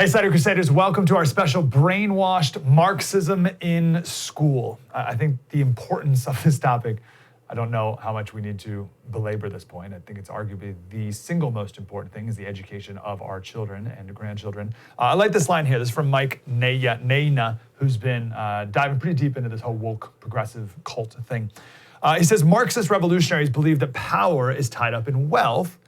Hey, Slater Crusaders, welcome to our special Brainwashed Marxism in School. I think the importance of this topic, I don't know how much we need to belabor this point. I think it's arguably the single most important thing is the education of our children and grandchildren. I like this line here. This is from Mike Naina, who's been diving pretty deep into this whole woke progressive cult thing. He says, Marxist revolutionaries believe that power is tied up in wealth,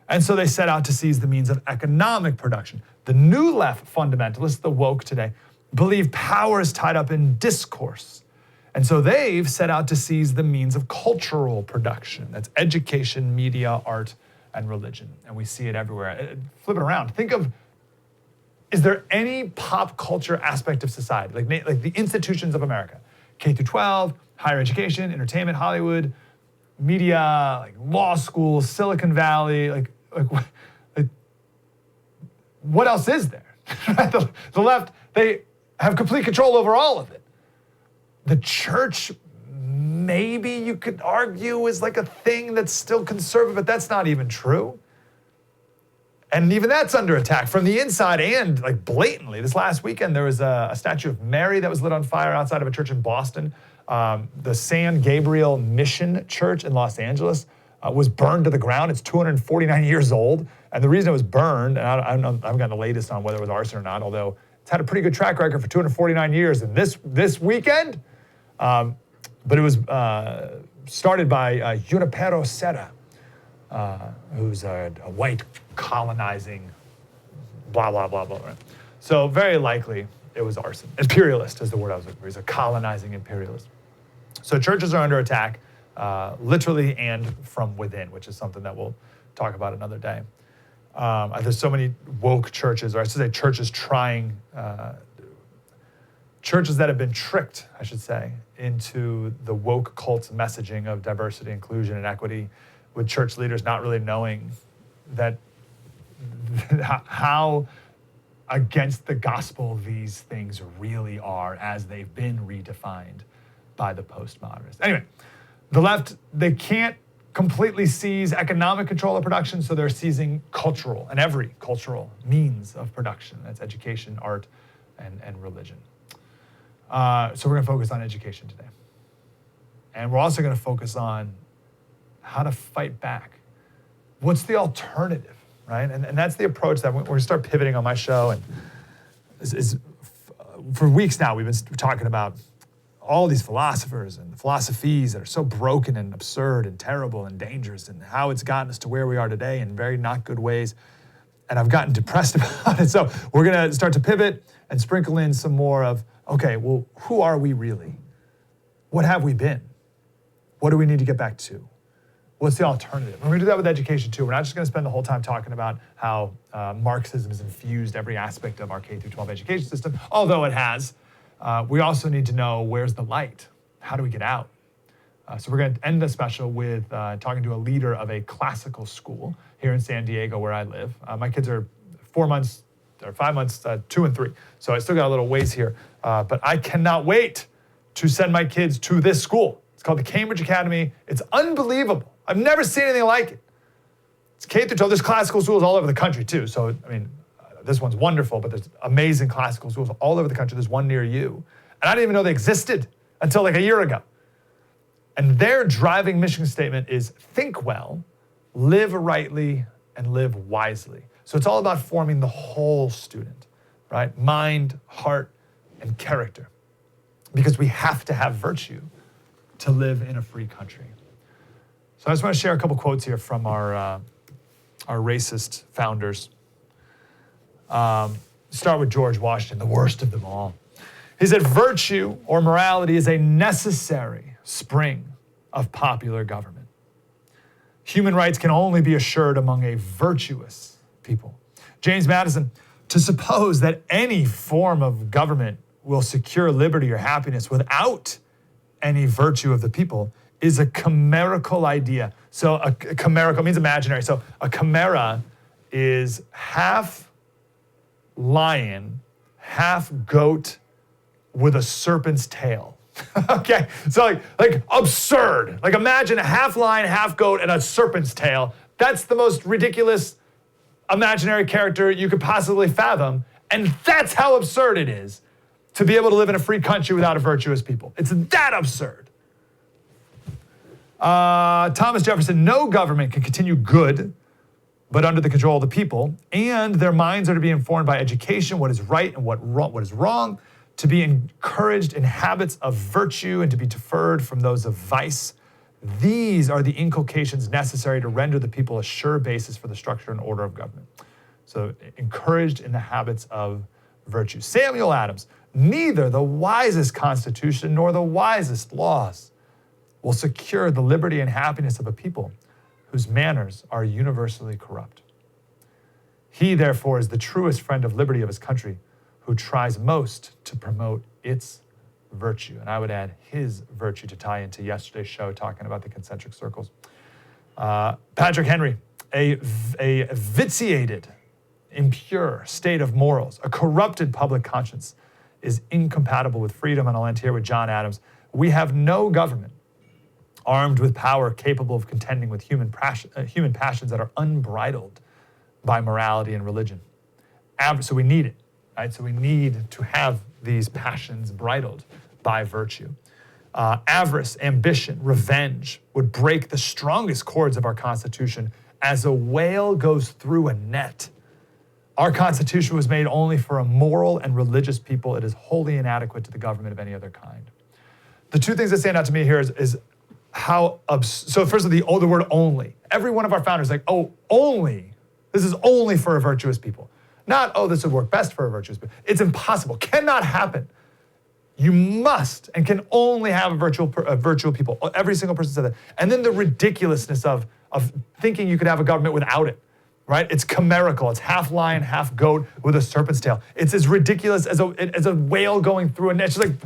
and so they set out to seize the means of economic production. The new left fundamentalists, the woke today, believe power is tied up in discourse. And so they've set out to seize the means of cultural production. That's education, media, art, and religion. And we see it everywhere. Flip it around. Think of, is there any pop culture aspect of society, like the institutions of America, K through 12, higher education, entertainment, Hollywood, media, like law school, Silicon Valley, what else is there? The left, they have complete control over all of it. The church, maybe you could argue, is like a thing that's still conservative, but that's not even true. And even that's under attack from the inside and like blatantly. This last weekend, there was a statue of Mary that was lit on fire outside of a church in Boston. The San Gabriel Mission Church in Los Angeles was burned to the ground. It's 249 years old. And the reason it was burned, and I haven't gotten the latest on whether it was arson or not, although it's had a pretty good track record for 249 years. And this weekend, but it was started by Junipero Serra, who's a white colonizing blah, blah, blah, blah. Right? So very likely it was arson. Imperialist is the word I was looking for. He's a colonizing imperialist. So churches are under attack, literally and from within, which is something that we'll talk about another day. There's so many woke churches, or I should say churches churches that have been tricked, I should say, into the woke cult's messaging of diversity, inclusion, and equity, with church leaders not really knowing that how against the gospel these things really are as they've been redefined by the postmodernists. Anyway, the left, they can't completely seize economic control of production, so they're seizing cultural and every cultural means of production. That's education, art, and religion. So we're going to focus on education today. And we're also going to focus on how to fight back. What's the alternative, right? And that's the approach that we're going to start pivoting on my show. And for weeks now, we've been talking about all these philosophers and philosophies that are so broken and absurd and terrible and dangerous, and how it's gotten us to where we are today in very not good ways. And I've gotten depressed about it. So we're going to start to pivot and sprinkle in some more of, okay, well, who are we really? What have we been? What do we need to get back to? What's the alternative? And we're going to do that with education too. We're not just going to spend the whole time talking about how Marxism has infused every aspect of our K through 12 education system, although it has. We also need to know, where's the light? How do we get out? So we're going to end the special with talking to a leader of a classical school here in San Diego, where I live. My kids are 5 months, 2 and 3. So I still got a little ways here. But I cannot wait to send my kids to this school. It's called the Cambridge Academy. It's unbelievable. I've never seen anything like it. It's K through 12. There's classical schools all over the country too. So, I mean, this one's wonderful, but there's amazing classical schools all over the country. There's one near you. And I didn't even know they existed until like a year ago. And their driving mission statement is think well, live rightly, and live wisely. So it's all about forming the whole student, right? Mind, heart, and character. Because we have to have virtue to live in a free country. So I just want to share a couple quotes here from our racist founders. Start with George Washington, the worst of them all. He said, virtue or morality is a necessary spring of popular government. Human rights can only be assured among a virtuous people. James Madison, to suppose that any form of government will secure liberty or happiness without any virtue of the people is a chimerical idea. So a chimerical means imaginary. So a chimera is half lion, half goat with a serpent's tail. Okay, so like absurd. Like imagine a half lion, half goat, and a serpent's tail. That's the most ridiculous imaginary character you could possibly fathom. And that's how absurd it is to be able to live in a free country without a virtuous people. It's that absurd. Thomas Jefferson, no government can continue good but under the control of the people, and their minds are to be informed by education, what is right and what is wrong, to be encouraged in habits of virtue and to be deferred from those of vice. These are the inculcations necessary to render the people a sure basis for the structure and order of government. So encouraged in the habits of virtue. Samuel Adams, neither the wisest constitution nor the wisest laws will secure the liberty and happiness of a people whose manners are universally corrupt. He, therefore, is the truest friend of liberty of his country, who tries most to promote its virtue. And I would add his virtue to tie into yesterday's show, talking about the concentric circles. Patrick Henry, a vitiated, impure state of morals, a corrupted public conscience is incompatible with freedom. And I'll end here with John Adams. We have no government armed with power capable of contending with human passions that are unbridled by morality and religion. So we need it, right? So we need to have these passions bridled by virtue. Avarice, ambition, revenge would break the strongest cords of our Constitution as a whale goes through a net. Our Constitution was made only for a moral and religious people. It is wholly inadequate to the government of any other kind. The two things that stand out to me here is how, so first of all, the word only. Every one of our founders like, oh, only. This is only for a virtuous people. Not, oh, this would work best for a virtuous people. It's impossible, cannot happen. You must and can only have a virtual people. Every single person said that. And then the ridiculousness of thinking you could have a government without it, right? It's chimerical. It's half lion, half goat with a serpent's tail. It's as ridiculous as a whale going through a net. It's just like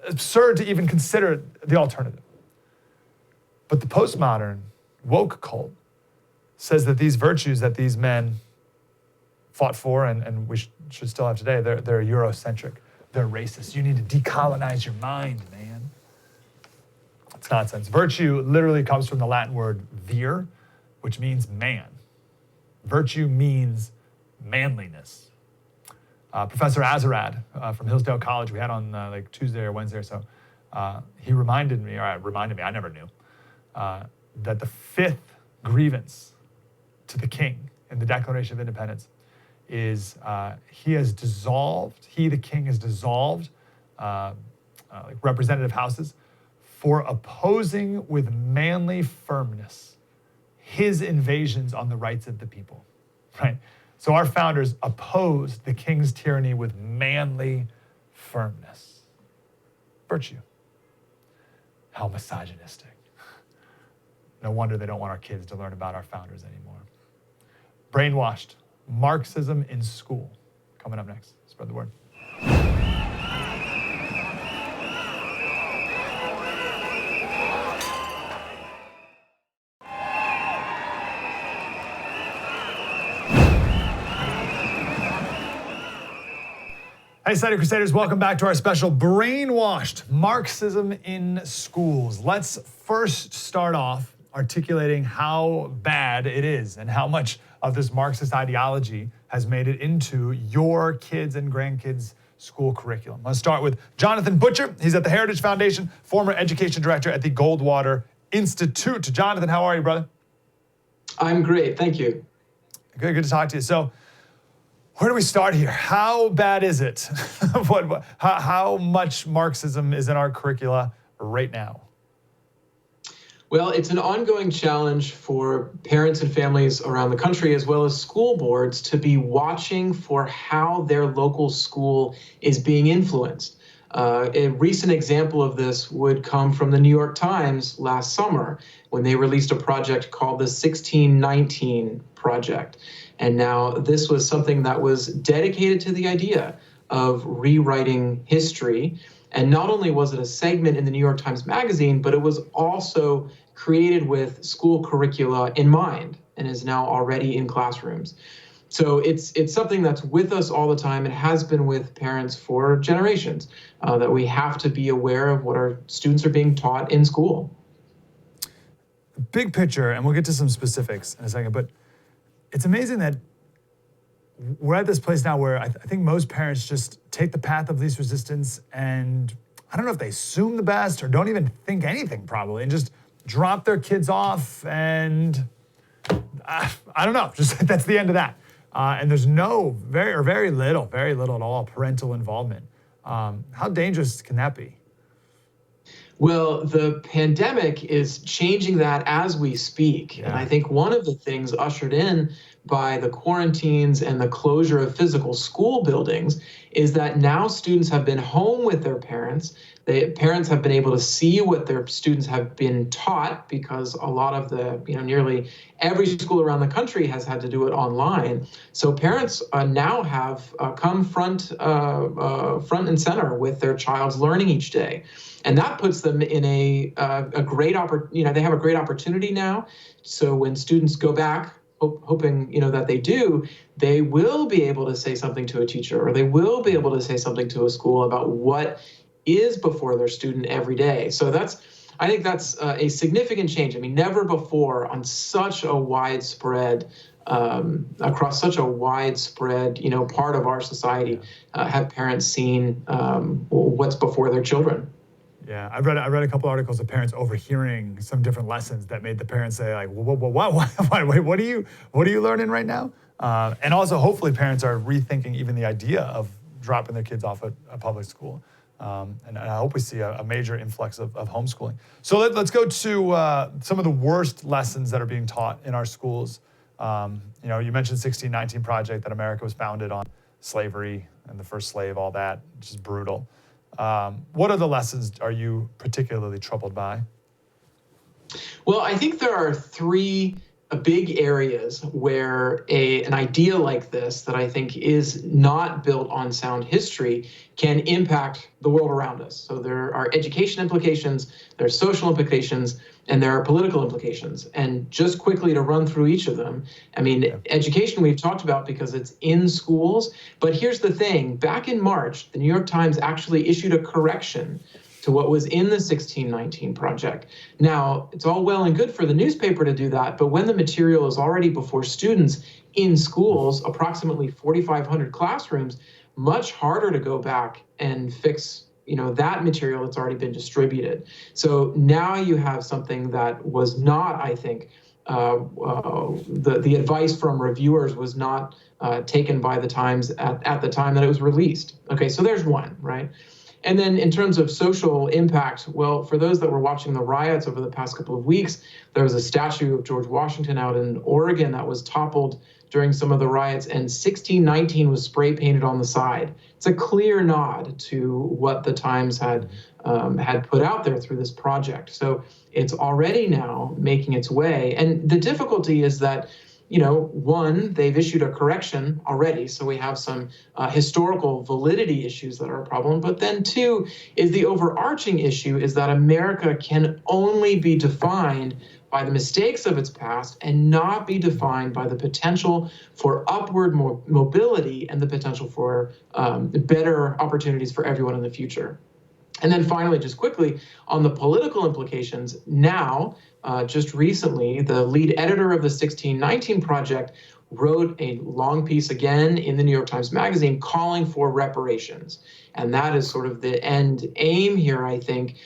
absurd to even consider the alternative. But the postmodern woke cult says that these virtues that these men fought for and we should still have today, they're Eurocentric, they're racist. You need to decolonize your mind, man. It's nonsense. Virtue literally comes from the Latin word vir, which means man. Virtue means manliness. Professor Azarad from Hillsdale College, we had on like Tuesday or Wednesday or so, he reminded me, I never knew, that the fifth grievance to the king in the Declaration of Independence is he, the king, has dissolved like representative houses for opposing with manly firmness his invasions on the rights of the people, right? So our founders opposed the king's tyranny with manly firmness. Virtue. How misogynistic. No wonder they don't want our kids to learn about our founders anymore. Brainwashed. Marxism in school. Coming up next. Spread the word. Hey, Slater Crusaders, welcome back to our special Brainwashed Marxism in Schools. Let's first start off articulating how bad it is and how much of this Marxist ideology has made it into your kids' and grandkids' school curriculum. Let's start with Jonathan Butcher. He's at the Heritage Foundation, former education director at the Goldwater Institute. Jonathan, how are you, brother? I'm great, thank you. Good to talk to you. So, where do we start here? How bad is it? How much Marxism is in our curricula right now? Well, it's an ongoing challenge for parents and families around the country, as well as school boards, to be watching for how their local school is being influenced. A recent example of this would come from the New York Times last summer, when they released a project called the 1619 Project. And now this was something that was dedicated to the idea of rewriting history. And not only was it a segment in the New York Times Magazine, but it was also created with school curricula in mind and is now already in classrooms. So it's something that's with us all the time. It has been with parents for generations, that we have to be aware of what our students are being taught in school. Big picture, and we'll get to some specifics in a second, but it's amazing that we're at this place now where I think most parents just take the path of least resistance, and I don't know if they assume the best or don't even think anything probably, and just drop their kids off, and I don't know, just that's the end of that. And there's very little at all parental involvement. How dangerous can that be? Well, the pandemic is changing that as we speak. Yeah. And I think one of the things ushered in by the quarantines and the closure of physical school buildings is that now students have been home with their parents. Parents have been able to see what their students have been taught, because a lot of nearly every school around the country has had to do it online. So parents now have come front and center with their child's learning each day. And that puts them in a great opportunity. They have a great opportunity now. So when students go back, hoping that they do, they will be able to say something to a teacher, or they will be able to say something to a school about what is before their student every day. So I think that's a significant change. I mean, never before on such a widespread, across such a widespread, part of our society, have parents seen what's before their children. Yeah, I read a couple articles of parents overhearing some different lessons that made the parents say like, what are you learning right now? And also, hopefully, parents are rethinking even the idea of dropping their kids off at a public school. And I hope we see a major influx of homeschooling. So let's go to some of the worst lessons that are being taught in our schools. You mentioned 1619 Project, that America was founded on slavery and the first slave, all that, which is brutal. What other lessons are you particularly troubled by? Well, I think there are three big areas where an idea like this, that I think is not built on sound history, can impact the world around us. So there are education implications, there are social implications, and there are political implications. And just quickly to run through each of them, education we've talked about because it's in schools. But here's the thing, back in March, the New York Times actually issued a correction to what was in the 1619 Project. Now, it's all well and good for the newspaper to do that, but when the material is already before students in schools, approximately 4,500 classrooms, much harder to go back and fix that material that's already been distributed. So now you have something that was not, I think, the advice from reviewers was not taken by the Times at the time that it was released. Okay, so there's one, right? And then in terms of social impact, well, for those that were watching the riots over the past couple of weeks, there was a statue of George Washington out in Oregon that was toppled during some of the riots, and 1619 was spray painted on the side. It's a clear nod to what the Times had put out there through this project. So it's already now making its way. And the difficulty is that, one, they've issued a correction already, so we have some historical validity issues that are a problem. But then two, is the overarching issue is that America can only be defined by the mistakes of its past and not be defined by the potential for upward mobility and the potential for better opportunities for everyone in the future. And then finally, just quickly, on the political implications, now, just recently, the lead editor of the 1619 Project wrote a long piece again in the New York Times Magazine calling for reparations. And that is sort of the end aim here, I think,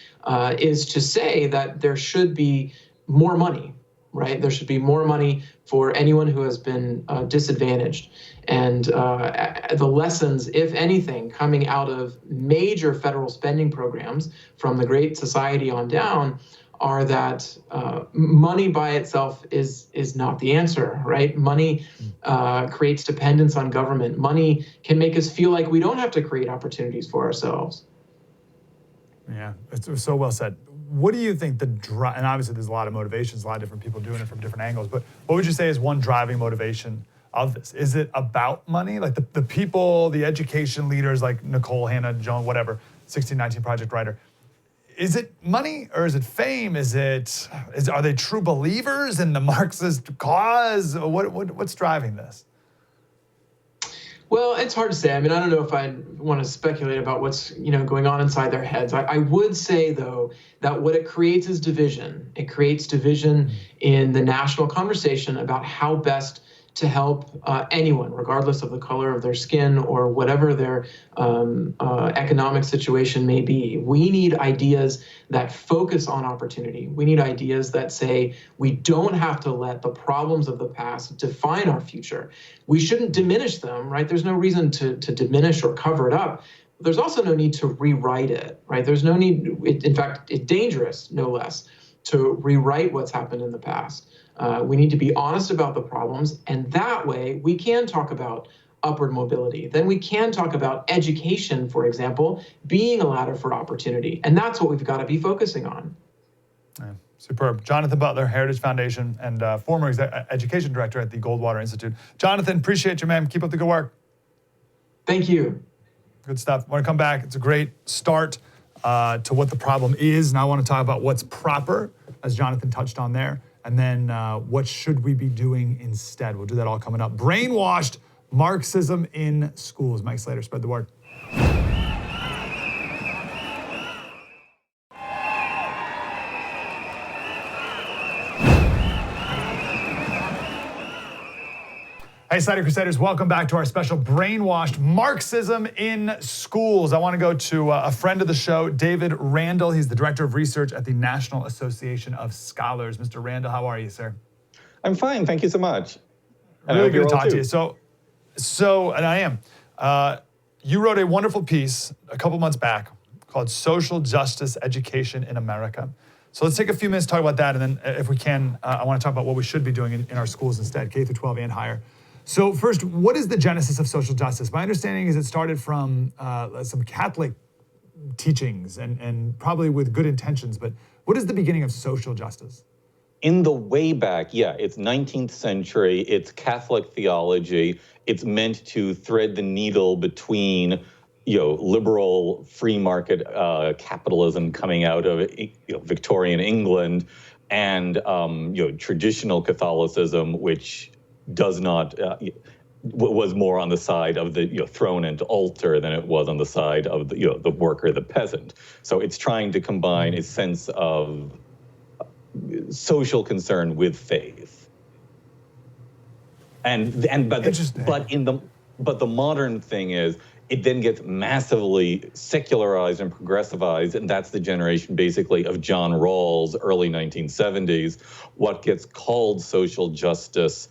is to say that there should be more money, right? There should be more money for anyone who has been disadvantaged. And the lessons, if anything, coming out of major federal spending programs from the Great Society on down are that money by itself is not the answer, right? Money creates dependence on government. Money can make us feel like we don't have to create opportunities for ourselves. Yeah, it's so well said. What do you think and obviously there's a lot of motivations, a lot of different people doing it from different angles, but what would you say is one driving motivation of this? Is it about money? Like the people, the education leaders like Nicole, Hannah, Joan, whatever, 1619 Project writer, is it money or is it fame? Are they true believers in the Marxist cause? What's driving this? Well, it's hard to say. I don't know if I want to speculate about what's going on inside their heads. I would say, though, that what it creates is division. It creates division in the national conversation about how best to help anyone, regardless of the color of their skin or whatever their economic situation may be. We need ideas that focus on opportunity. We need ideas that say we don't have to let the problems of the past define our future. We shouldn't diminish them, right? There's no reason to diminish or cover it up. There's also no need to rewrite it, right? There's no need, in fact, it's dangerous, no less, to rewrite what's happened in the past. We need to be honest about the problems, and that way we can talk about upward mobility. Then we can talk about education, for example, being a ladder for opportunity. And that's what we've got to be focusing on. Yeah, superb. Jonathan Butler, Heritage Foundation, and former education director at the Goldwater Institute. Jonathan, appreciate you, man. Keep up the good work. Thank you. Good stuff. I want to come back. It's a great start to what the problem is. Now I want to talk about what's proper, as Jonathan touched on there. And then what should we be doing instead? We'll do that all coming up. Brainwashed, Marxism in schools. Mike Slater, spread the word. Hey, Slater Crusaders, welcome back to our special Brainwashed, Marxism in schools. I want to go to a friend of the show, David Randall. He's the Director of Research at the National Association of Scholars. Mr. Randall, how are you, sir? I'm fine, thank you so much. And really good to talk to you. And I am. You wrote a wonderful piece a couple months back called Social Justice Education in America. So let's take a few minutes to talk about that, and then if we can, I want to talk about what we should be doing in our schools instead, K through 12 and higher. So first, what is the genesis of social justice? My understanding is it started from some Catholic teachings and probably with good intentions, but what is the beginning of social justice? In the way back, yeah, it's 19th century, it's Catholic theology. It's meant to thread the needle between, liberal free market capitalism coming out of Victorian England and traditional Catholicism, which does not was more on the side of the throne and altar than it was on the side of the worker, the peasant. So it's trying to combine a sense of social concern with faith. But the modern thing is it then gets massively secularized and progressivized, and that's the generation basically of John Rawls, early 1970s. What gets called social justice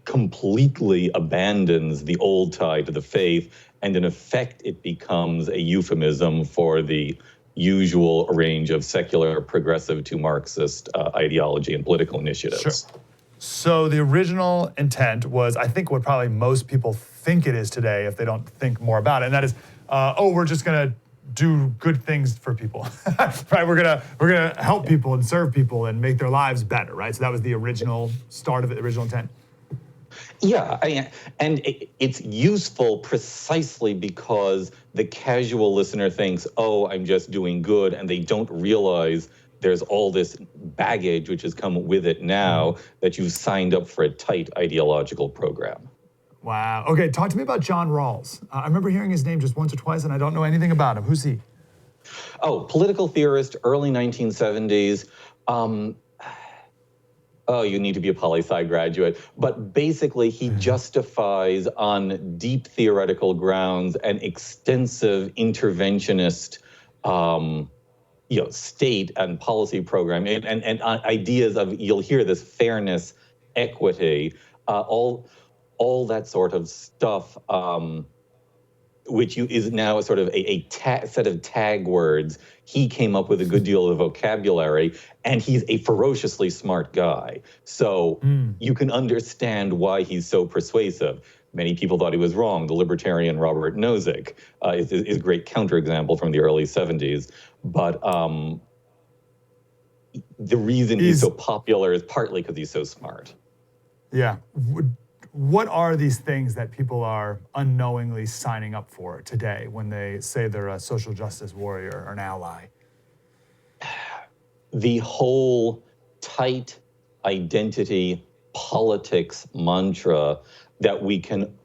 completely abandons the old tie to the faith, and in effect it becomes a euphemism for the usual range of secular progressive to Marxist ideology and political initiatives. Sure. So the original intent was, I think, what probably most people think it is today if they don't think more about it, and that is, we're just going to do good things for people, right? We're gonna help people and serve people and make their lives better, right? So that was the original start of it, the original intent. Yeah, and it's useful precisely because the casual listener thinks, oh, I'm just doing good, and they don't realize there's all this baggage which has come with it now that you've signed up for a tight ideological program. Wow. Okay, talk to me about John Rawls. I remember hearing his name just once or twice, and I don't know anything about him. Who's he? Oh, political theorist, early 1970s. You need to be a poli-sci graduate. But basically, he justifies on deep theoretical grounds an extensive interventionist, state and policy program and ideas of, you'll hear this, fairness, equity, all that sort of stuff, which is now a sort of a set of tag words. He came up with a good deal of vocabulary, and he's a ferociously smart guy. So you can understand why he's so persuasive. Many people thought he was wrong. The libertarian Robert Nozick is a great counterexample from the early 70s. But the reason he's so popular is partly because he's so smart. Yeah. What are these things that people are unknowingly signing up for today when they say they're a social justice warrior or an ally? The whole tight identity politics mantra that we can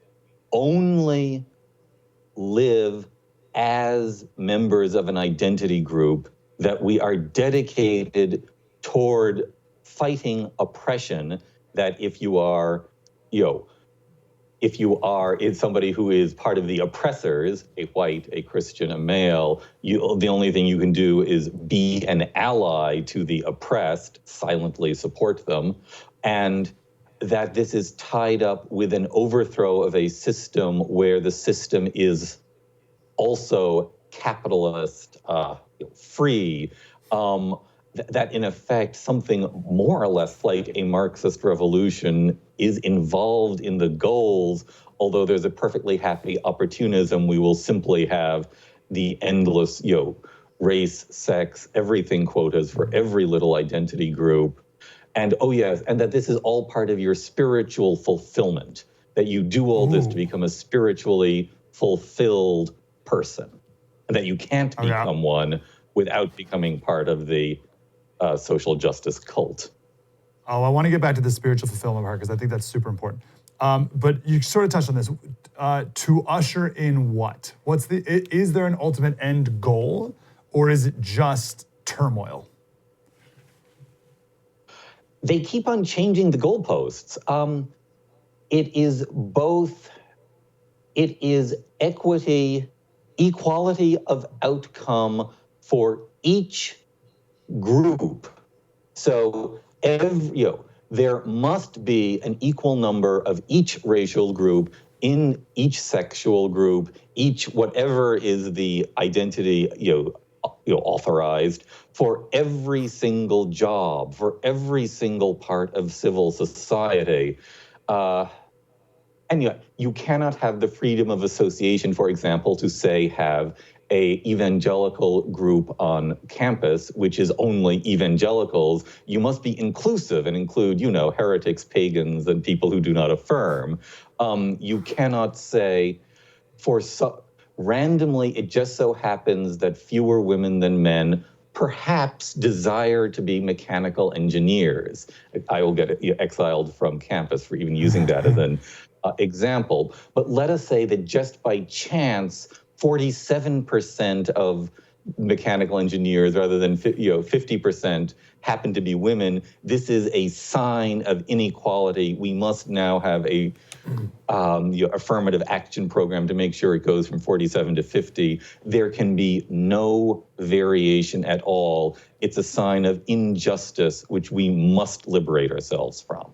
only live as members of an identity group, that we are dedicated toward fighting oppression, that if you are if you are somebody who is part of the oppressors, a white, a Christian, a male, the only thing you can do is be an ally to the oppressed, silently support them, and that this is tied up with an overthrow of a system where the system is also capitalist, free, that in effect something more or less like a Marxist revolution is involved in the goals, although there's a perfectly happy opportunism. We will simply have the endless, race, sex, everything quotas for every little identity group. And oh yes, and that this is all part of your spiritual fulfillment, that you do all this to become a spiritually fulfilled person, and that you can't become one without becoming part of the social justice cult. Oh, I want to get back to the spiritual fulfillment part because I think that's super important. But you sort of touched on this. To usher in what? Is there an ultimate end goal, or is it just turmoil? They keep on changing the goalposts. It is both, it is equality of outcome for each group. So there must be an equal number of each racial group in each sexual group, each whatever is the identity authorized for every single job, for every single part of civil society. And yet you cannot have the freedom of association, for example, to say have a evangelical group on campus, which is only evangelicals. You must be inclusive and include, heretics, pagans, and people who do not affirm. You cannot say randomly, it just so happens that fewer women than men perhaps desire to be mechanical engineers. I will get exiled from campus for even using that as an example. But let us say that just by chance, 47% of mechanical engineers rather than 50% happen to be women. This is a sign of inequality. We must now have a affirmative action program to make sure it goes from 47 to 50. There can be no variation at all. It's a sign of injustice, which we must liberate ourselves from.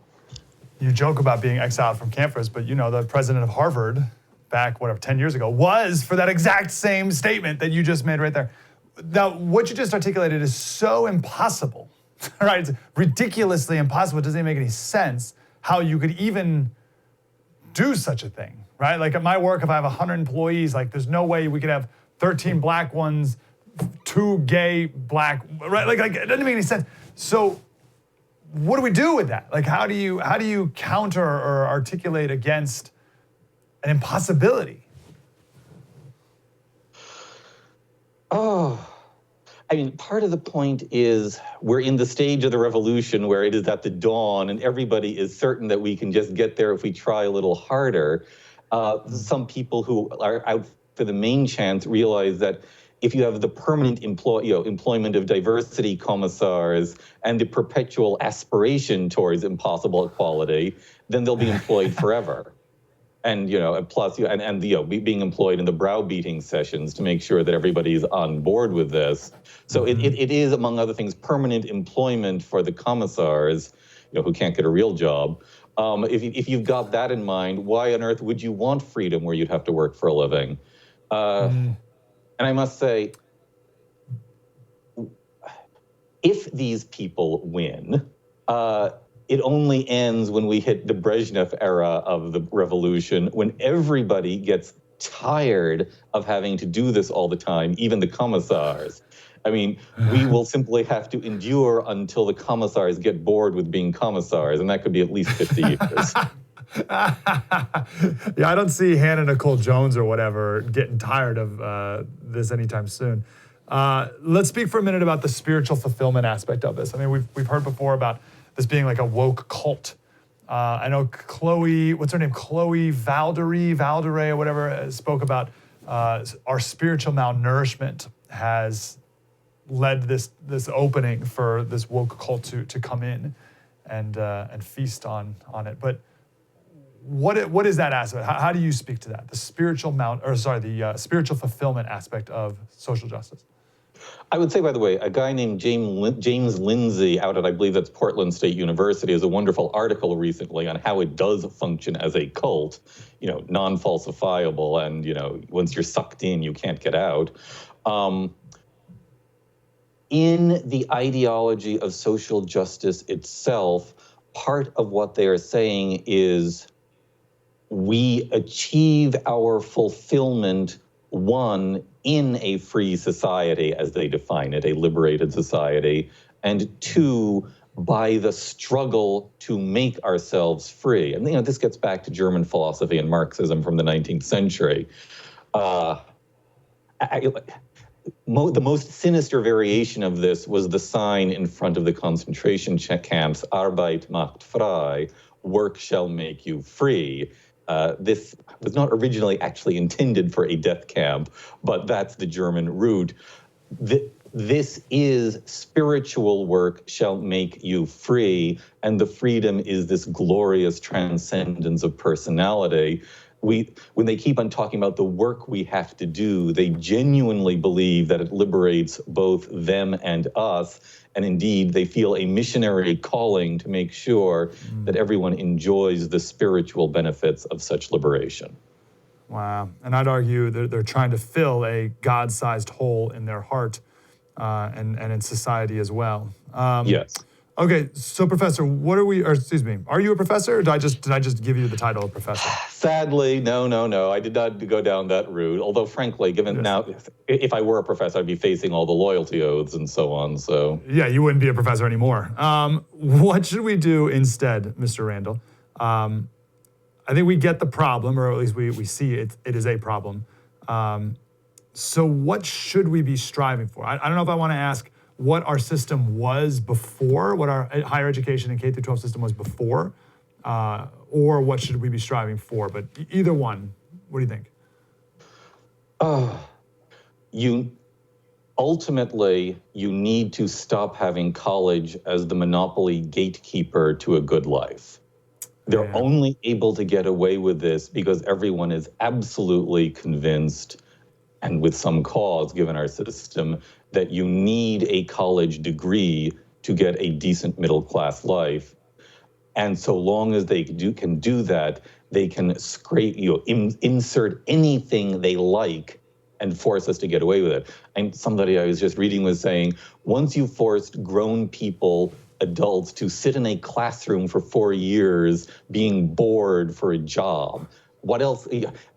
You joke about being exiled from campus, but the president of Harvard back, 10 years ago, was for that exact same statement that you just made right there. Now, what you just articulated is so impossible, right? It's ridiculously impossible. It doesn't even make any sense how you could even do such a thing, right? Like at my work, if I have 100 employees, there's no way we could have 13 black ones, 2 gay black, right? Like it doesn't make any sense. So what do we do with that? How do you counter or articulate against an impossibility? Part of the point is we're in the stage of the revolution where it is at the dawn and everybody is certain that we can just get there if we try a little harder. Some people who are out for the main chance realize that if you have the permanent employment of diversity commissars and the perpetual aspiration towards impossible equality, then they'll be employed forever. And plus being employed in the browbeating sessions to make sure that everybody's on board with this. So it is, among other things, permanent employment for the commissars, who can't get a real job. If you've got that in mind, why on earth would you want freedom where you'd have to work for a living? And I must say, if these people win, it only ends when we hit the Brezhnev era of the revolution, when everybody gets tired of having to do this all the time, even the commissars. We will simply have to endure until the commissars get bored with being commissars, and that could be at least 50 years. Yeah, I don't see Hannah Nicole Jones or whatever getting tired of this anytime soon. Let's speak for a minute about the spiritual fulfillment aspect of this. We've heard before about this being like a woke cult. I know Chloe, what's her name? Chloe Valdere or whatever, spoke about our spiritual malnourishment has led this opening for this woke cult to come in and feast on it. But what is that aspect? How do you speak to that? The spiritual spiritual fulfillment aspect of social justice. I would say, by the way, a guy named James Lindsay out at, I believe that's Portland State University, has a wonderful article recently on how it does function as a cult, non-falsifiable, and, once you're sucked in, you can't get out. In the ideology of social justice itself, part of what they are saying is we achieve our fulfillment, one, in a free society, as they define it, a liberated society, and two, by the struggle to make ourselves free. And this gets back to German philosophy and Marxism from the 19th century. The most sinister variation of this was the sign in front of the concentration camps, Arbeit macht frei, work shall make you free. This was not originally actually intended for a death camp, but that's the German root. This is spiritual work shall make you free, and the freedom is this glorious transcendence of personality. When they keep on talking about the work we have to do, they genuinely believe that it liberates both them and us. And indeed, they feel a missionary calling to make sure that everyone enjoys the spiritual benefits of such liberation. Wow. And I'd argue they're trying to fill a God-sized hole in their heart and in society as well. Yes. Okay, so Professor, are you a professor, or did I just give you the title of professor? Sadly, no. I did not go down that route. Although, frankly, given now, if I were a professor, I'd be facing all the loyalty oaths and so on. So yeah, you wouldn't be a professor anymore. What should we do instead, Mr. Randall? I think we get the problem, or at least we see it is a problem. So what should we be striving for? I don't know if I want to ask what our system was before, what our higher education and K-12 system was before, or what should we be striving for? But either one, what do you think? Ultimately, you need to stop having college as the monopoly gatekeeper to a good life. They're only able to get away with this because everyone is absolutely convinced, and with some cause given our system, that you need a college degree to get a decent middle-class life. And so long as they can do that, they can insert anything they like and force us to get away with it. And somebody I was just reading was saying, once you forced grown people, adults, to sit in a classroom for 4 years being bored for a job, what else?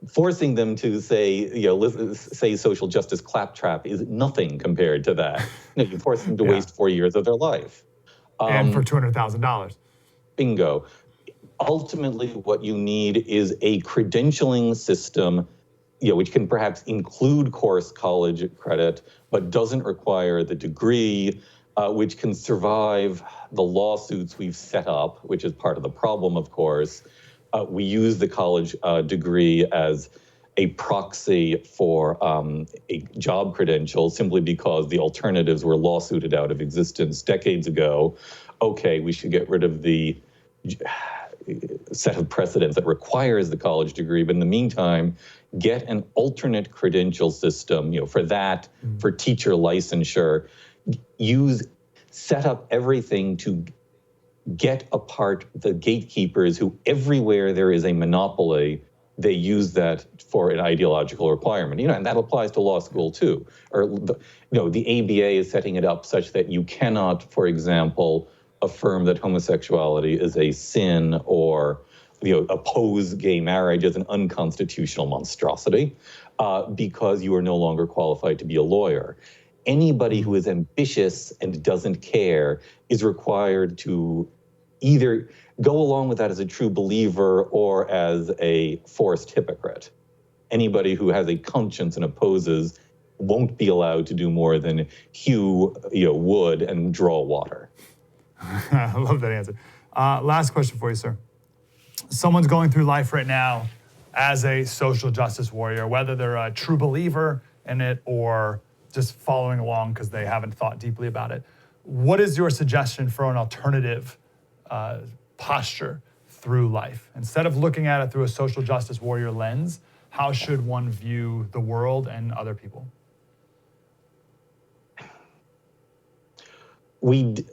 Forcing them to say social justice claptrap is nothing compared to that. You force them to waste 4 years of their life. And for $200,000. Bingo. Ultimately, what you need is a credentialing system, which can perhaps include course college credit, but doesn't require the degree, which can survive the lawsuits we've set up, which is part of the problem, of course. We use the college degree as a proxy for a job credential simply because the alternatives were lawsuited out of existence decades ago. Okay, we should get rid of the set of precedents that requires the college degree, but in the meantime, get an alternate credential system, for that, for teacher licensure, set up everything to get apart the gatekeepers who, everywhere there is a monopoly, they use that for an ideological requirement. And that applies to law school too. Or the ABA is setting it up such that you cannot, for example, affirm that homosexuality is a sin or oppose gay marriage as an unconstitutional monstrosity because you are no longer qualified to be a lawyer. Anybody who is ambitious and doesn't care is required to either go along with that as a true believer or as a forced hypocrite. Anybody who has a conscience and opposes won't be allowed to do more than hew wood and draw water. I love that answer. Last question for you, sir. Someone's going through life right now as a social justice warrior, whether they're a true believer in it or just following along because they haven't thought deeply about it. What is your suggestion for an alternative posture through life? Instead of looking at it through a social justice warrior lens, how should one view the world and other people? It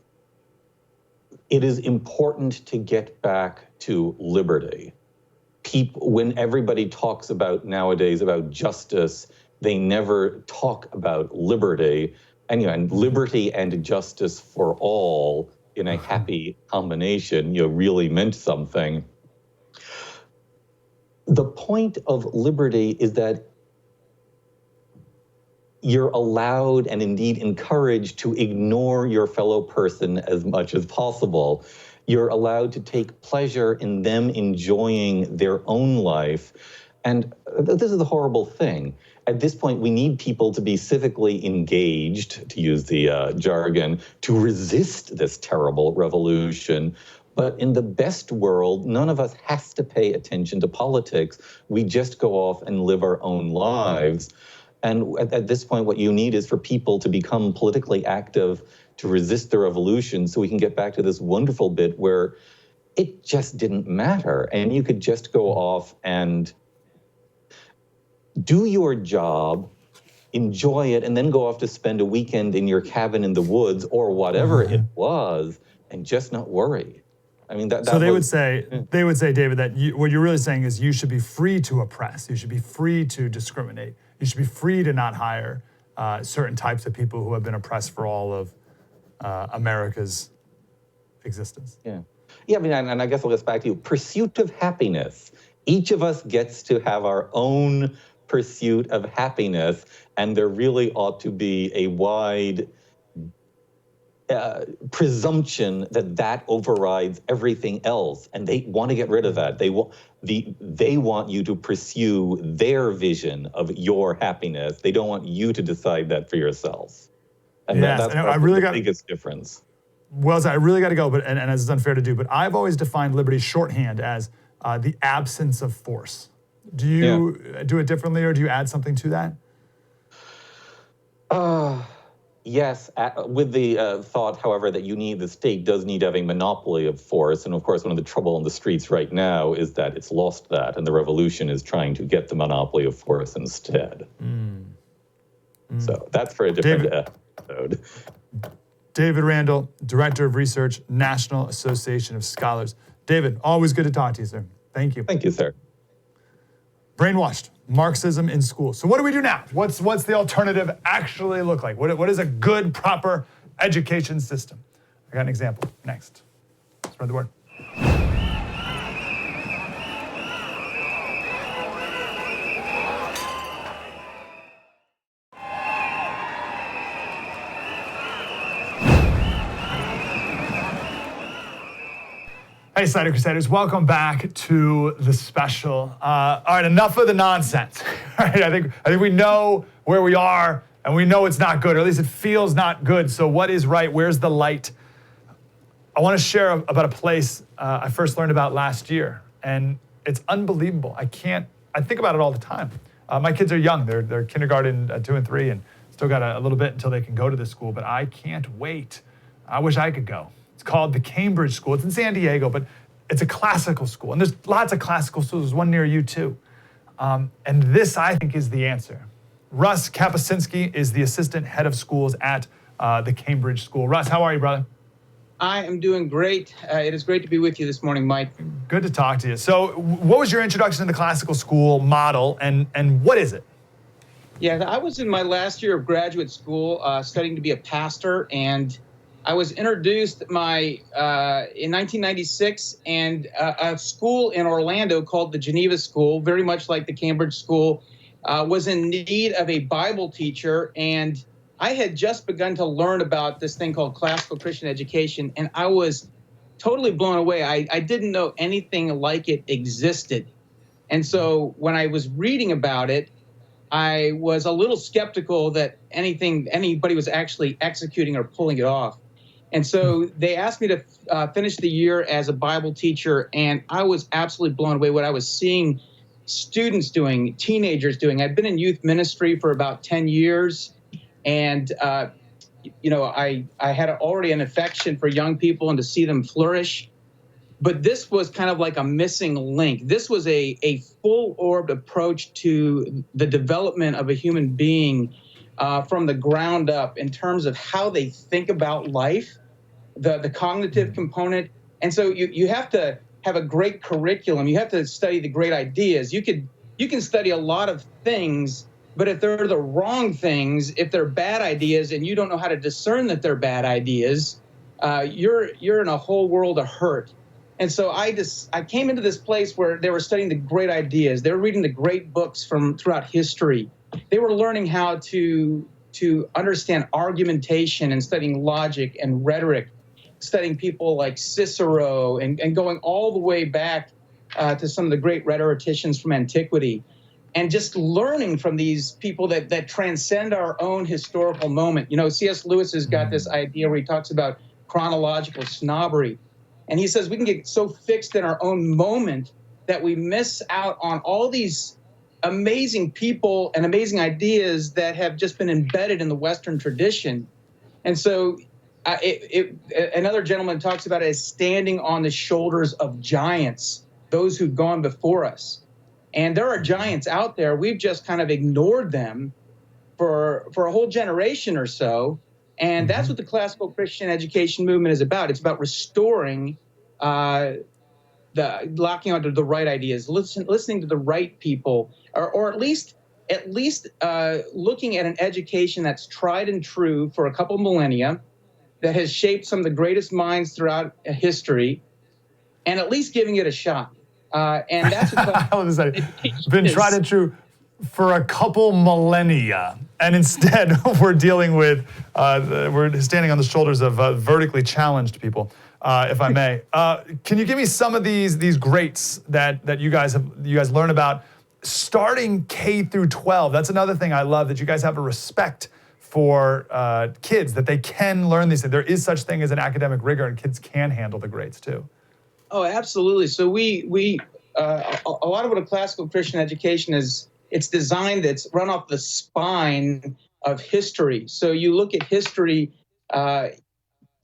is important to get back to liberty. When everybody talks about nowadays about justice, they never talk about liberty, and liberty and justice for all in a happy combination, really meant something. The point of liberty is that you're allowed and indeed encouraged to ignore your fellow person as much as possible. You're allowed to take pleasure in them enjoying their own life. And this is the horrible thing. At this point, we need people to be civically engaged, to use the jargon, to resist this terrible revolution. But in the best world, none of us has to pay attention to politics. We just go off and live our own lives. And at this point, what you need is for people to become politically active, to resist the revolution, so we can get back to this wonderful bit where it just didn't matter. And you could just go off and do your job, enjoy it, and then go off to spend a weekend in your cabin in the woods or whatever it was, and just not worry. I mean, that so they would say, David, that what you're really saying is you should be free to oppress. You should be free to discriminate. You should be free to not hire certain types of people who have been oppressed for all of America's existence. Yeah, I mean, and I guess I'll get back to you. Pursuit of happiness. Each of us gets to have our own pursuit of happiness, and there really ought to be a wide presumption that overrides everything else, and they want to get rid of that. They want you to pursue their vision of your happiness. They don't want you to decide that for yourself. And that's the biggest difference. Well, I really got to go, and this is unfair to do, but I've always defined liberty shorthand as the absence of force. Do you do it differently, or do you add something to that? Yes, with the thought, however, that the state does need to have a monopoly of force. And of course, one of the trouble on the streets right now is that it's lost that, and the revolution is trying to get the monopoly of force instead. So that's for a different episode. David Randall, Director of Research, National Association of Scholars. David, always good to talk to you, sir. Thank you. Thank you, sir. Brainwashed, Marxism in school. So what do we do now? What's the alternative actually look like? What is a good, proper education system? I got an example next. Spread the word. Hey, Slater Crusaders, welcome back to the special. All right, enough of the nonsense. All right, I think we know where we are, and we know it's not good, or at least it feels not good. So what is right? Where's the light? I want to share about a place I first learned about last year, and it's unbelievable. I think about it all the time. My kids are young. They're kindergarten 2 and 3, and still got a little bit until they can go to this school, but I can't wait. I wish I could go. It's called the Cambridge School. It's in San Diego, but it's a classical school. And there's lots of classical schools. There's one near you too. And this, I think, is the answer. Russ Kapuscinski is the assistant head of schools at the Cambridge School. Russ, how are you, brother? I am doing great. It is great to be with you this morning, Mike. Good to talk to you. So what was your introduction to the classical school model, and what is it? Yeah, I was in my last year of graduate school studying to be a pastor, and I was introduced in 1996, and a school in Orlando called the Geneva School, very much like the Cambridge School, was in need of a Bible teacher, and I had just begun to learn about this thing called classical Christian education, and I was totally blown away. I didn't know anything like it existed. And so when I was reading about it, I was a little skeptical that anybody was actually executing or pulling it off. And so they asked me to finish the year as a Bible teacher, and I was absolutely blown away what I was seeing students doing, teenagers doing. I've been in youth ministry for about 10 years, and I had already an affection for young people and to see them flourish. But this was kind of like a missing link. This was a full-orbed approach to the development of a human being from the ground up in terms of how they think about life, the cognitive component. And so you have to have a great curriculum. You have to study the great ideas. You can study a lot of things, but if they're the wrong things, if they're bad ideas and you don't know how to discern that they're bad ideas, you're in a whole world of hurt. And so I came into this place where they were studying the great ideas. They were reading the great books from throughout history. They were learning how to understand argumentation and studying logic and rhetoric, studying people like Cicero and going all the way back to some of the great rhetoricians from antiquity, and just learning from these people that transcend our own historical moment. You know, C.S. Lewis has got this idea where he talks about chronological snobbery. And he says we can get so fixed in our own moment that we miss out on all these amazing people and amazing ideas that have just been embedded in the Western tradition. And so another gentleman talks about it as standing on the shoulders of giants, those who've gone before us. And there are giants out there. We've just kind of ignored them for a whole generation or so. And that's what the classical Christian education movement is about. It's about restoring locking onto the right ideas, listening to the right people, or at least looking at an education that's tried and true for a couple millennia, that has shaped some of the greatest minds throughout history, and at least giving it a shot. And that's what been tried and true for a couple millennia, and instead we're dealing with we're standing on the shoulders of vertically challenged people, if I may. Can you give me some of these greats that you guys learn about starting K through 12? That's another thing I love, that you guys have a respect for kids, that they can learn these things. There is such thing as an academic rigor, and kids can handle the greats too. Oh, absolutely. So we a lot of what a classical Christian education is, it's designed, it's run off the spine of history. So you look at history kind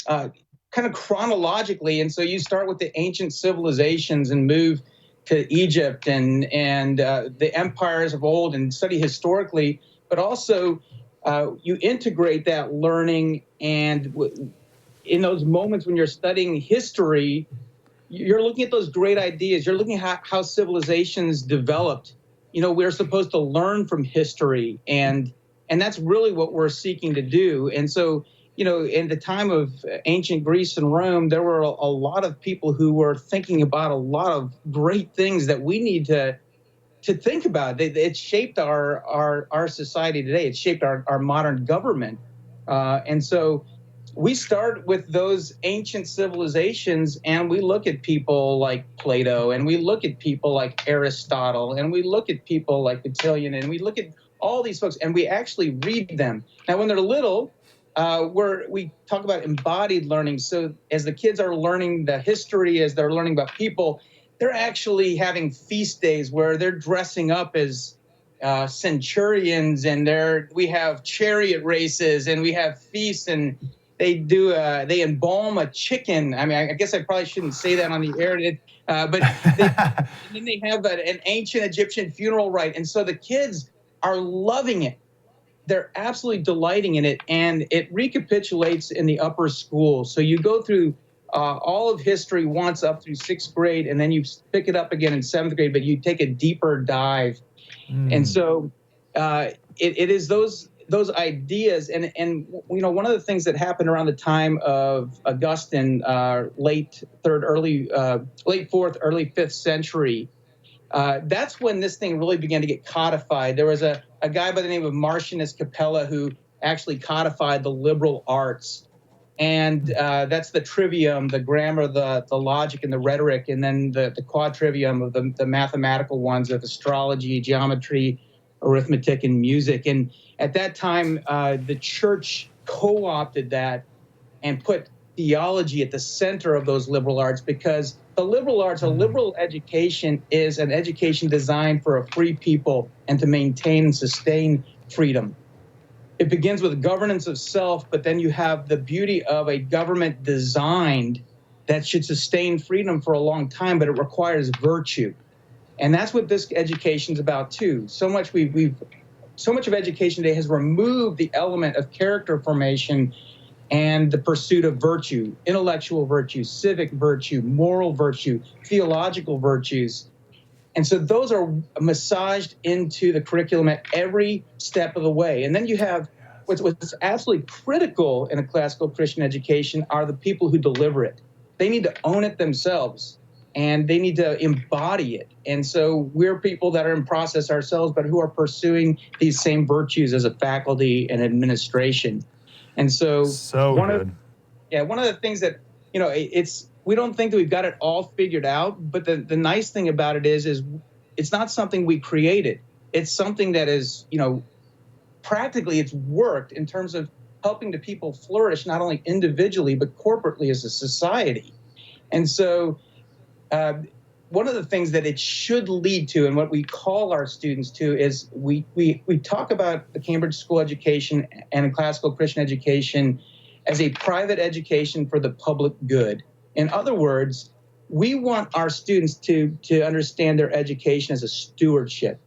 of chronologically, and so you start with the ancient civilizations and move to Egypt and the empires of old and study historically, but also you integrate that learning, and in those moments when you're studying history, you're looking at those great ideas. You're looking at how civilizations developed. You know, we're supposed to learn from history, and that's really what we're seeking to do. And so, you know, in the time of ancient Greece and Rome, there were a lot of people who were thinking about a lot of great things that we need to think about. It shaped our society today. It shaped our modern government. And so we start with those ancient civilizations, and we look at people like Plato, and we look at people like Aristotle, and we look at people like Quintilian, and we look at all these folks, and we actually read them. Now, when they're little, we talk about embodied learning. So as the kids are learning the history, as they're learning about people, they're actually having feast days where they're dressing up as centurions, and we have chariot races, and we have feasts, and they embalm a chicken. I mean, I guess I probably shouldn't say that on the air, but and then they have an ancient Egyptian funeral rite, and so the kids are loving it. They're absolutely delighting in it, and it recapitulates in the upper school. So you go through all of history once up through 6th grade, and then you pick it up again in 7th grade, but you take a deeper dive. And so it is those ideas, and you know, one of the things that happened around the time of Augustine, late 4th, early 5th century, that's when this thing really began to get codified. There was a guy by the name of Marcius Capella who actually codified the liberal arts. And that's the trivium, the grammar, the logic, and the rhetoric, and then the quadrivium of the mathematical ones of astrology, geometry, arithmetic, and music. And at that time, the church co-opted that and put theology at the center of those liberal arts, because the liberal arts, a liberal education, is an education designed for a free people and to maintain and sustain freedom. It begins with governance of self, but then you have the beauty of a government designed that should sustain freedom for a long time, but it requires virtue. And that's what this education is about too. So much of education today has removed the element of character formation and the pursuit of virtue, intellectual virtue, civic virtue, moral virtue, theological virtues. And so those are massaged into the curriculum at every step of the way. And then you have what's absolutely critical in a classical Christian education are the people who deliver it. They need to own it themselves, and they need to embody it. And so we're people that are in process ourselves, but who are pursuing these same virtues as a faculty and administration. And so one of the things that, we don't think that we've got it all figured out, but the nice thing about it is it's not something we created. It's something that is, practically it's worked in terms of helping the people flourish, not only individually, but corporately as a society. And so one of the things that it should lead to, and what we call our students to, is we talk about the Cambridge School education and classical Christian education as a private education for the public good. In other words, we want our students to understand their education as a stewardship.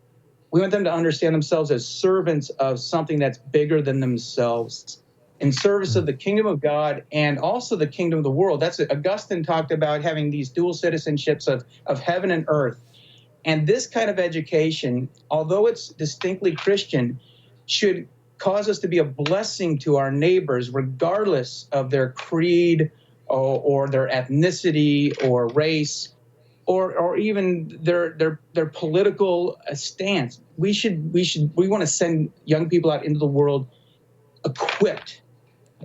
We want them to understand themselves as servants of something that's bigger than themselves, in service of the kingdom of God and also the kingdom of the world. That's Augustine talked about having these dual citizenships of heaven and earth. And this kind of education, although it's distinctly Christian, should cause us to be a blessing to our neighbors, regardless of their creed or their ethnicity or race, or even their political stance. We want to send young people out into the world equipped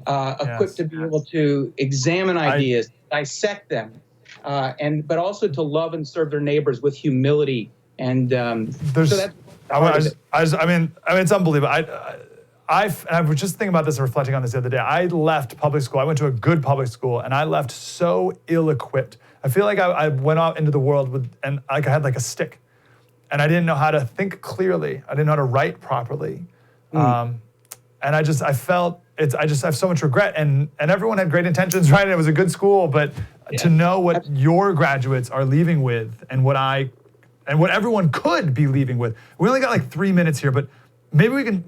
to be able to examine ideas, dissect them, but also to love and serve their neighbors with humility. And it's unbelievable. I was just thinking about this and reflecting on this the other day. I left public school. I went to a good public school, and I left so ill-equipped. I feel like I went out into the world I had like a stick, and I didn't know how to think clearly. I didn't know how to write properly. And I have so much regret, and everyone had great intentions, right? And it was a good school, but to know what your graduates are leaving with and what everyone could be leaving with. We only got like 3 minutes here, but maybe we can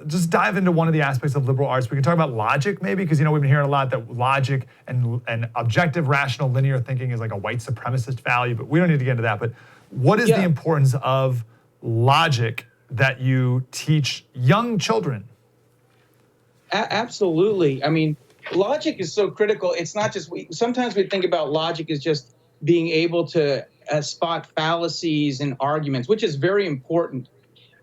just dive into one of the aspects of liberal arts. We can talk about logic maybe, because we've been hearing a lot that logic and objective, rational, linear thinking is like a white supremacist value, but we don't need to get into that. But what is the importance of logic that you teach young children? Absolutely. I mean, logic is so critical. It's not just, sometimes we think about logic as just being able to spot fallacies and arguments, which is very important.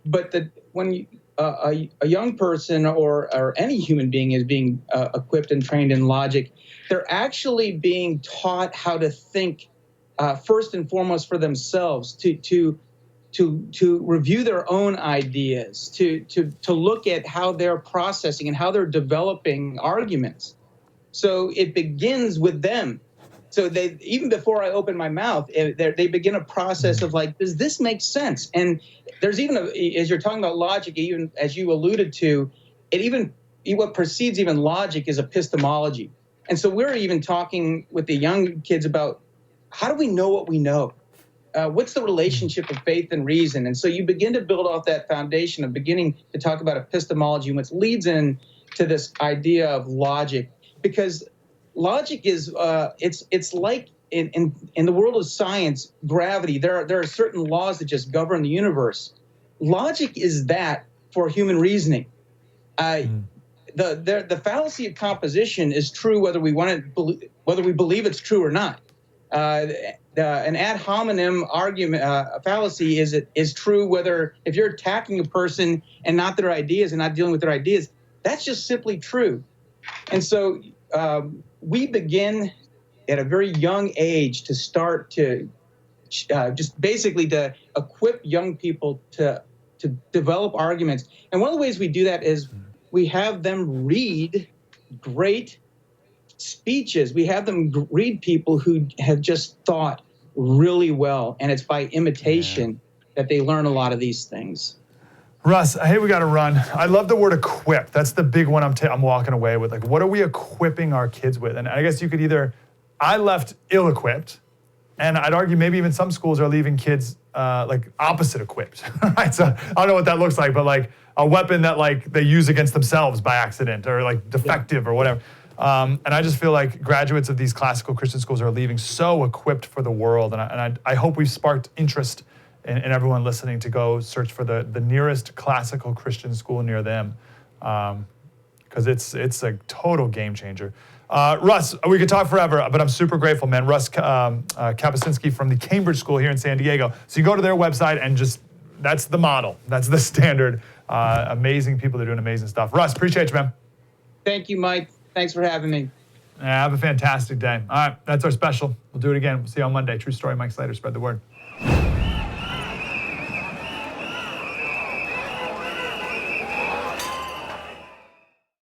But when a young person or any human being is being equipped and trained in logic, they're actually being taught how to think first and foremost for themselves, to review their own ideas, to look at how they're processing and how they're developing arguments. So it begins with them. So they, even before I open my mouth, they begin a process of like, does this make sense? And there's even, as you're talking about logic, even as you alluded to, what precedes even logic is epistemology. And so we're even talking with the young kids about how do we know what we know? What's the relationship of faith and reason? And so you begin to build off that foundation of beginning to talk about epistemology, which leads in to this idea of logic, because logic is it's like in the world of science, gravity. There are certain laws that just govern the universe. Logic is that for human reasoning. The fallacy of composition is true whether we believe it's true or not. An ad hominem argument, fallacy is true whether if you're attacking a person and not their ideas and not dealing with their ideas, that's just simply true. And so we begin at a very young age to start to just basically to equip young people to develop arguments. And one of the ways we do that is we have them read great speeches. We have them read people who have just thought really well, and it's by imitation that they learn a lot of these things. Russ, hey, we got to run. I love the word equip. That's the big one I'm walking away with. Like, what are we equipping our kids with? And I guess you could either I left ill-equipped, and I'd argue maybe even some schools are leaving kids like opposite equipped, right? So I don't know what that looks like, but like a weapon that like they use against themselves by accident or like defective or whatever. And I just feel like graduates of these classical Christian schools are leaving so equipped for the world. And I hope we've sparked interest in everyone listening to go search for the nearest classical Christian school near them, because it's a total game changer. Russ, we could talk forever, but I'm super grateful, man. Russ Kapuscinski from the Cambridge School here in San Diego. So you go to their website and just, that's the model. That's the standard. Amazing people that are doing amazing stuff. Russ, appreciate you, man. Thank you, Mike. Thanks for having me. Yeah, have a fantastic day. All right, that's our special. We'll do it again. We'll see you on Monday. True story, Mike Slater. Spread the word.